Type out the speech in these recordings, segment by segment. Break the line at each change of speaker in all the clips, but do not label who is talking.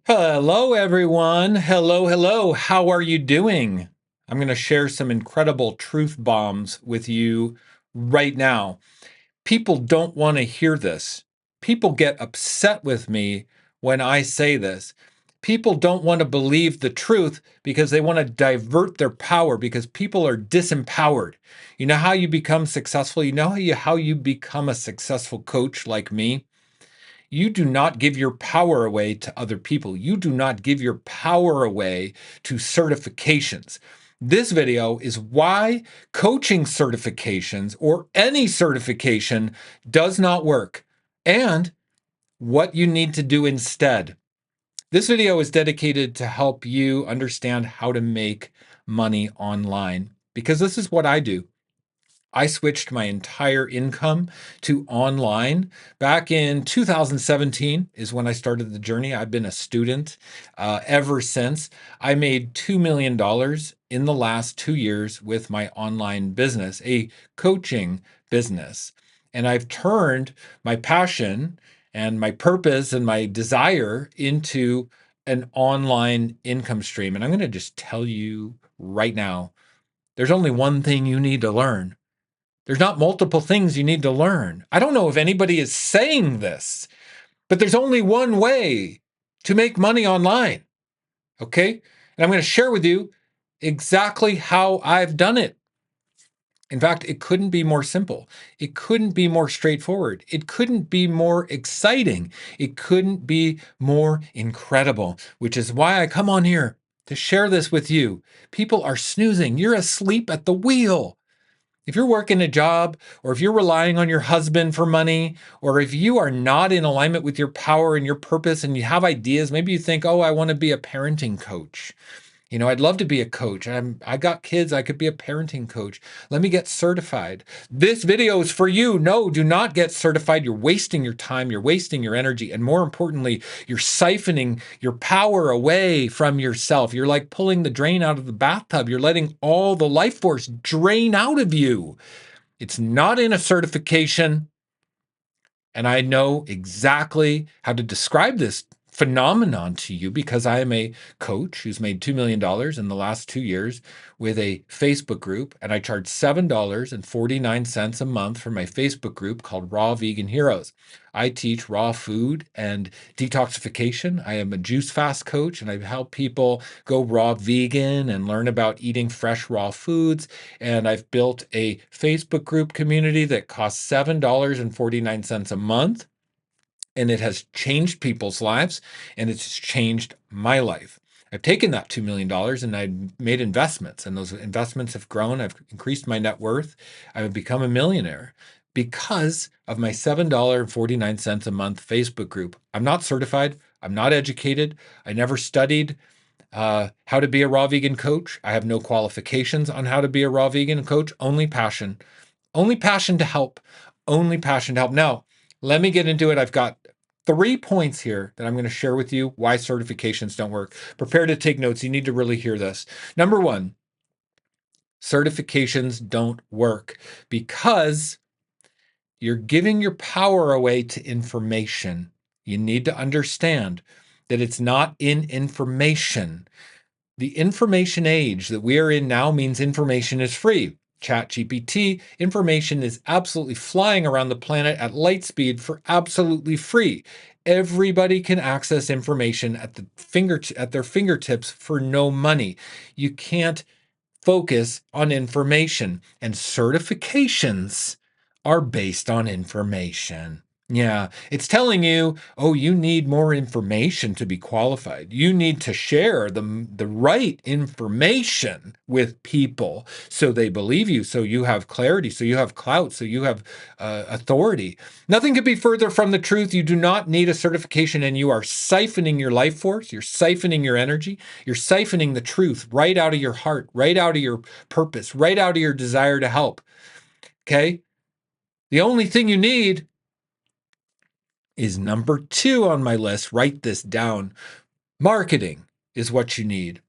Hello, everyone. Hello, hello. How are you doing? I'm going to share some incredible truth bombs with you right now. People don't want to hear this. People get upset with me when I say this. People don't want to believe the truth because they want to divert their power because people are disempowered. You know how you become successful? You know how you become a successful coach like me? You do not give your power away to other people. You do not give your power away to certifications. This video is why coaching certifications or any certification does not work and what you need to do instead. This video is dedicated to help you understand how to make money online because this is what I do. I switched my entire income to online. Back in 2017 is when I started the journey. I've been a student ever since. I made $2 million in the last 2 years with my online business, a coaching business. And I've turned my passion and my purpose and my desire into an online income stream. And I'm going to just tell you right now, there's only one thing you need to learn. There's not multiple things you need to learn. I don't know if anybody is saying this, but there's only one way to make money online. Okay. And I'm going to share with you exactly how I've done it. In fact, it couldn't be more simple. It couldn't be more straightforward. It couldn't be more exciting. It couldn't be more incredible, which is why I come on here to share this with you. People are snoozing. You're asleep at the wheel. If you're working a job, or if you're relying on your husband for money, or if you are not in alignment with your power and your purpose and you have ideas, maybe you think, oh, I want to be a parenting coach. I'd love to be a coach. I got kids. I could be a parenting coach. Let me get certified. This video is for you. No, do not get certified. You're wasting your time. You're wasting your energy. And more importantly, you're siphoning your power away from yourself. You're like pulling the drain out of the bathtub. You're letting all the life force drain out of you. It's not in a certification. And I know exactly how to describe this phenomenon to you because I am a coach who's made $2 million in the last 2 years with a Facebook group. And I charge $7.49 a month for my Facebook group called Raw Vegan Heroes. I teach raw food and detoxification. I am a juice fast coach and I help people go raw vegan and learn about eating fresh raw foods. And I've built a Facebook group community that costs $7.49 a month. And it has changed people's lives and it's changed my life. I've taken that $2 million and I've made investments, and those investments have grown. I've increased my net worth. I've become a millionaire because of my $7.49 a month Facebook group. I'm not certified. I'm not educated. I never studied how to be a raw vegan coach. I have no qualifications on how to be a raw vegan coach, only passion to help, only passion to help. Now, let me get into it. I've got 3 points here that I'm going to share with you why certifications don't work. Prepare to take notes. You need to really hear this. Number one, certifications don't work because you're giving your power away to information. You need to understand that it's not in information. The information age that we are in now means information is free. ChatGPT, information is absolutely flying around the planet at light speed for absolutely free. Everybody can access information at their fingertips for no money. You can't focus on information, and certifications are based on information. Yeah, it's telling you, oh, you need more information to be qualified. You need to share the right information with people so they believe you, so you have clarity, so you have clout, so you have authority. Nothing could be further from the truth. You do not need a certification, and you are siphoning your life force. You're siphoning your energy. You're siphoning the truth right out of your heart, right out of your purpose, right out of your desire to help. Okay? The only thing you need is number 2 on my list. Write this down. Marketing is what you need.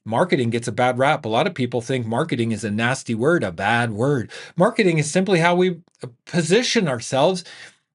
Marketing gets a bad rap. A lot of people think marketing is a nasty word, a bad word. Marketing is simply how we position ourselves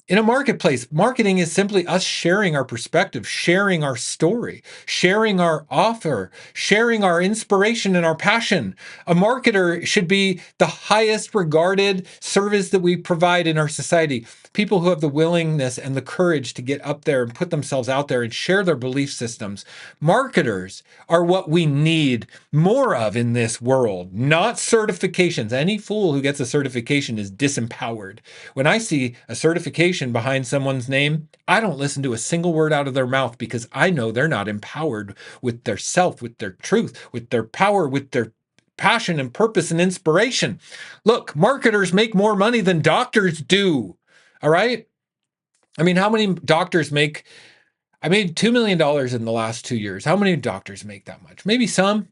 In a marketplace, marketing is simply us sharing our perspective, sharing our story, sharing our offer, sharing our inspiration and our passion. A marketer should be the highest regarded service that we provide in our society. People who have the willingness and the courage to get up there and put themselves out there and share their belief systems. Marketers are what we need more of in this world, not certifications. Any fool who gets a certification is disempowered. When I see a certification behind someone's name, I don't listen to a single word out of their mouth because I know they're not empowered with their self, with their truth, with their power, with their passion and purpose and inspiration. Look, marketers make more money than doctors do. All right? I mean, how many doctors make? I made $2 million in the last 2 years. How many doctors make that much? Maybe some,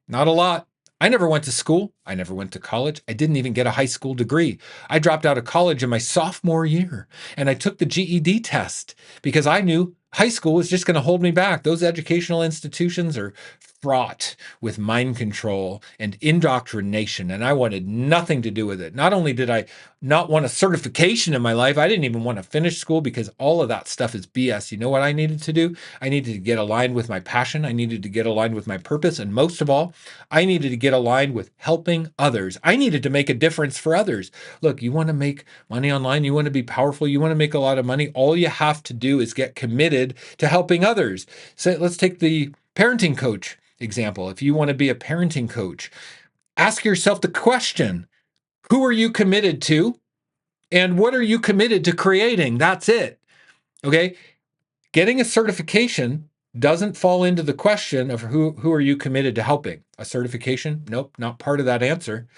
not a lot. I never went to school. I never went to college. I didn't even get a high school degree. I dropped out of college in my sophomore year and I took the GED test because I knew high school was just going to hold me back. Those educational institutions are fraught with mind control and indoctrination, and I wanted nothing to do with it. Not only did I not want a certification in my life, I didn't even want to finish school because all of that stuff is BS. You know what I needed to do? I needed to get aligned with my passion. I needed to get aligned with my purpose. And most of all, I needed to get aligned with helping others. I needed to make a difference for others. Look, you want to make money online, you want to be powerful, you want to make a lot of money. All you have to do is get committed to helping others. So let's take the parenting coach example. If you want to be a parenting coach, ask yourself the question, who are you committed to? And what are you committed to creating? That's it. Okay. Getting a certification doesn't fall into the question of who are you committed to helping. A certification? Nope, not part of that answer.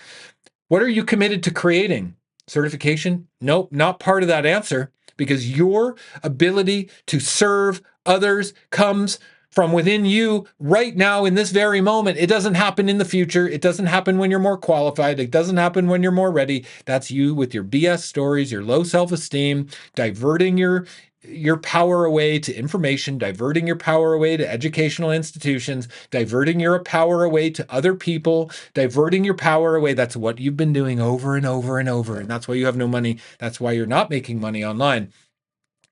What are you committed to creating? Certification? Nope, not part of that answer, because your ability to serve others comes from within you right now in this very moment. It doesn't happen in the future. It doesn't happen when you're more qualified. It doesn't happen when you're more ready. That's you with your BS stories, your low self-esteem, diverting your power away to information, diverting your power away to educational institutions, diverting your power away to other people, diverting your power away. That's what you've been doing over and over and over. And that's why you have no money. That's why you're not making money online.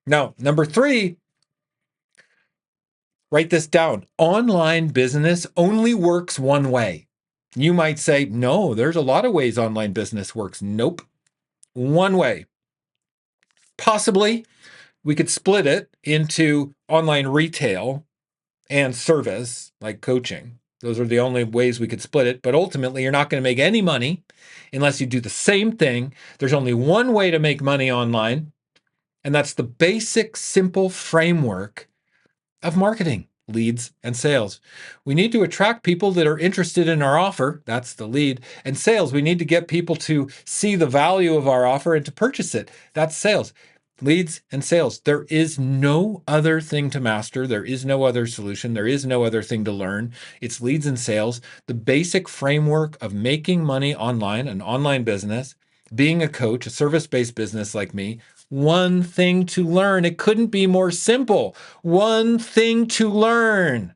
Now, number 3, write this down. Online business only works one way. You might say, no, there's a lot of ways online business works. Nope. One way. Possibly we could split it into online retail and service, like coaching. Those are the only ways we could split it. But ultimately, you're not going to make any money unless you do the same thing. There's only one way to make money online, and that's the basic, simple framework of marketing, leads, and sales. We need to attract people that are interested in our offer. That's the lead. And sales, we need to get people to see the value of our offer and to purchase it. That's sales. Leads and sales. There is no other thing to master. There is no other solution. There is no other thing to learn. It's leads and sales. The basic framework of making money online, an online business, being a coach, a service-based business like me. One thing to learn. It couldn't be more simple. One thing to learn.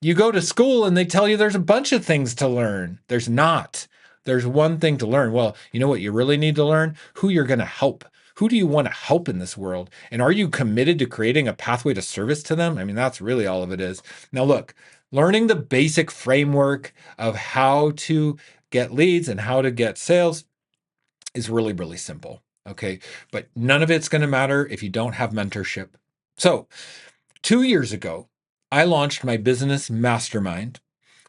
You go to school and they tell you there's a bunch of things to learn. There's not. There's one thing to learn. Well, you know what you really need to learn? Who you're going to help. Who do you want to help in this world? And are you committed to creating a pathway to service to them? I mean, that's really all of it is. Now, look, learning the basic framework of how to get leads and how to get sales is really, really simple. Okay. But none of it's going to matter if you don't have mentorship. So 2 years ago, I launched my business Mastermind,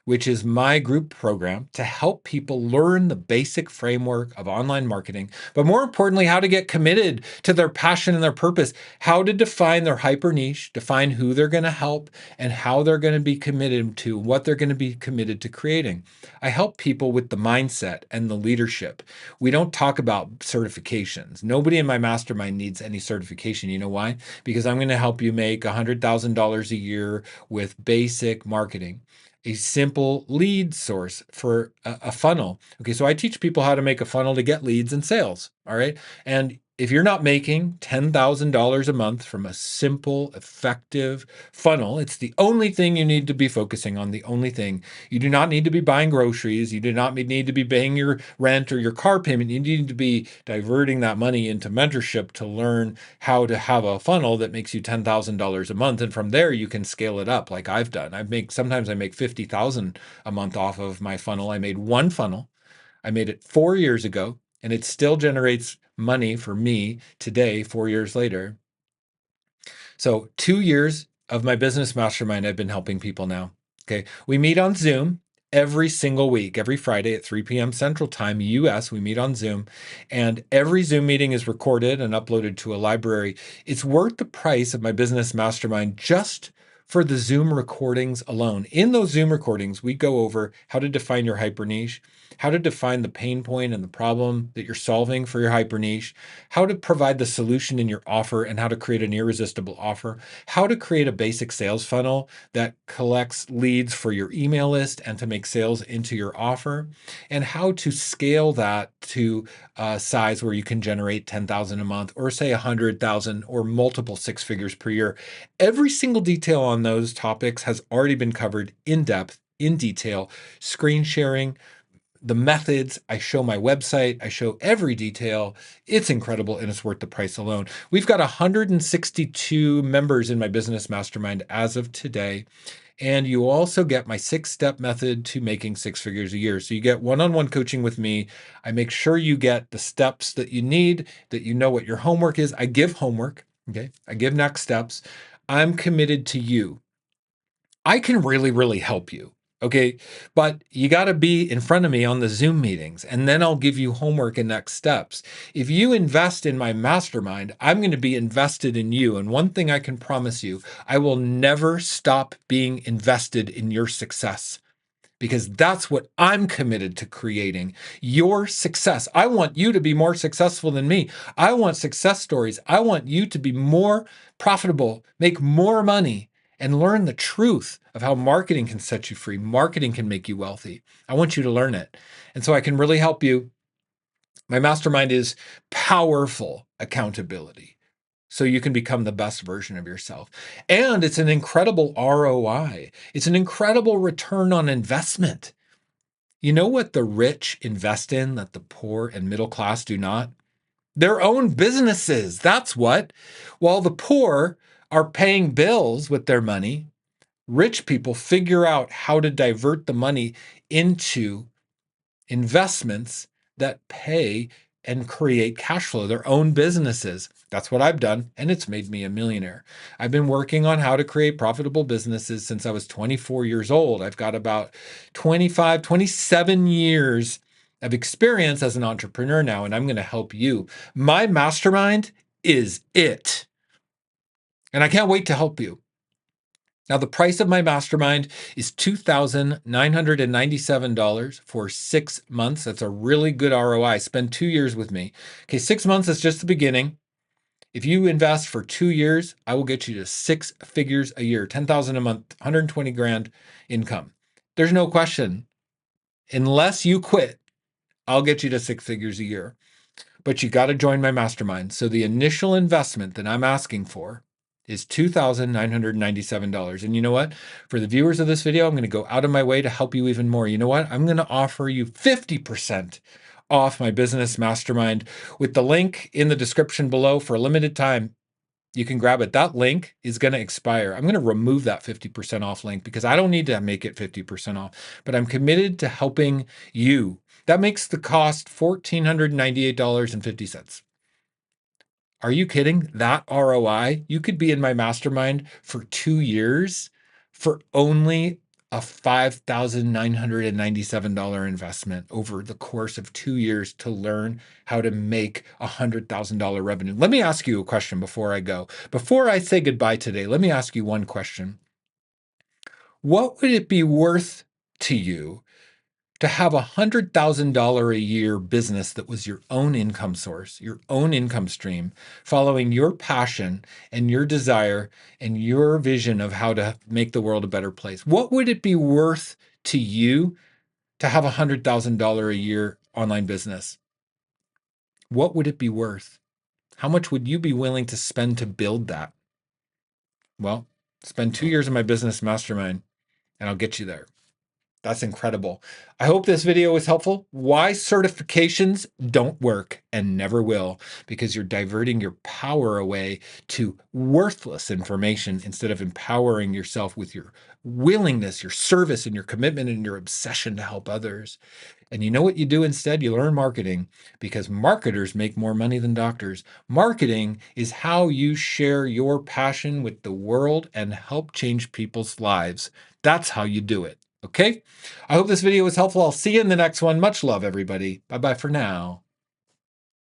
which is my group program to help people learn the basic framework of online marketing, but more importantly, how to get committed to their passion and their purpose, how to define their hyper niche, define who they're going to help and how they're going to be committed to, what they're going to be committed to creating. I help people with the mindset and the leadership. We don't talk about certifications. Nobody in my mastermind needs any certification. You know why? Because I'm going to help you make $100,000 a year with basic marketing, a simple lead source for a funnel. Okay, so I teach people how to make a funnel to get leads and sales. All right. And if you're not making $10,000 a month from a simple, effective funnel, it's the only thing you need to be focusing on, the only thing. You do not need to be buying groceries. You do not need to be paying your rent or your car payment. You need to be diverting that money into mentorship to learn how to have a funnel that makes you $10,000 a month. And from there, you can scale it up like I've done. Sometimes I make $50,000 a month off of my funnel. I made one funnel. I made it 4 years ago, and it still generates money for me today, 4 years later. So 2 years of my business mastermind, I've been helping people now. Okay. We meet on Zoom every single week, every Friday at 3 p.m. Central Time, US. We meet on Zoom, and every Zoom meeting is recorded and uploaded to a library. It's worth the price of my business mastermind just for the Zoom recordings alone. In those Zoom recordings, we go over how to define your hyper niche, how to define the pain point and the problem that you're solving for your hyper niche, how to provide the solution in your offer and how to create an irresistible offer, how to create a basic sales funnel that collects leads for your email list and to make sales into your offer, and how to scale that to a size where you can generate 10,000 a month or say 100,000 or multiple six figures per year. Every single detail on those topics has already been covered in depth, in detail, screen sharing, the methods. I show my website. I show every detail. It's incredible, and it's worth the price alone. We've got 162 members in my business mastermind as of today. And you also get my 6-step method to making six figures a year. So you get one-on-one coaching with me. I make sure you get the steps that you need, that you know what your homework is. I give homework. Okay. I give next steps. I'm committed to you. I can really, really help you. Okay. But you got to be in front of me on the Zoom meetings, and then I'll give you homework and next steps. If you invest in my mastermind, I'm going to be invested in you. And one thing I can promise you, I will never stop being invested in your success, because that's what I'm committed to creating, your success. I want you to be more successful than me. I want success stories. I want you to be more profitable, make more money, and learn the truth of how marketing can set you free. Marketing can make you wealthy. I want you to learn it. And so I can really help you. My mastermind is powerful accountability, so you can become the best version of yourself. And it's an incredible ROI. It's an incredible return on investment. You know what the rich invest in that the poor and middle class do not? Their own businesses. That's what. While the poor are paying bills with their money, rich people figure out how to divert the money into investments that pay and create cash flow, their own businesses. That's what I've done, and it's made me a millionaire. I've been working on how to create profitable businesses since I was 24 years old. I've got about 25, 27 years of experience as an entrepreneur now, and I'm going to help you. My mastermind is it, and I can't wait to help you. Now, the price of my mastermind is $2,997 for 6 months. That's a really good ROI. Spend 2 years with me. Okay, 6 months is just the beginning. If you invest for 2 years, I will get you to six figures a year, 10,000 a month, 120 grand income. There's no question. Unless you quit, I'll get you to six figures a year. But you got to join my mastermind. So the initial investment that I'm asking for is $2,997. And you know what? For the viewers of this video, I'm going to go out of my way to help you even more. You know what? I'm going to offer you 50% off my business mastermind with the link in the description below for a limited time. You can grab it. That link is going to expire. I'm going to remove that 50% off link because I don't need to make it 50% off, but I'm committed to helping you. That makes the cost $1,498.50. Are you kidding? That ROI? You could be in my mastermind for 2 years for only a $5,997 investment over the course of 2 years to learn how to make $100,000 revenue. Let me ask you a question before I go. Before I say goodbye today, let me ask you one question. What would it be worth to you to have $100,000 a year business that was your own income source, your own income stream, following your passion and your desire and your vision of how to make the world a better place? What would it be worth to you to have $100,000 a year online business? What would it be worth? How much would you be willing to spend to build that? Well, spend 2 years in my business mastermind and I'll get you there. That's incredible. I hope this video was helpful. Why certifications don't work and never will, because you're diverting your power away to worthless information instead of empowering yourself with your willingness, your service, and your commitment and your obsession to help others. And you know what you do instead? You learn marketing, because marketers make more money than doctors. Marketing is how you share your passion with the world and help change people's lives. That's how you do it. Okay? I hope this video was helpful. I'll see you in the next one. Much love, everybody. Bye-bye for now.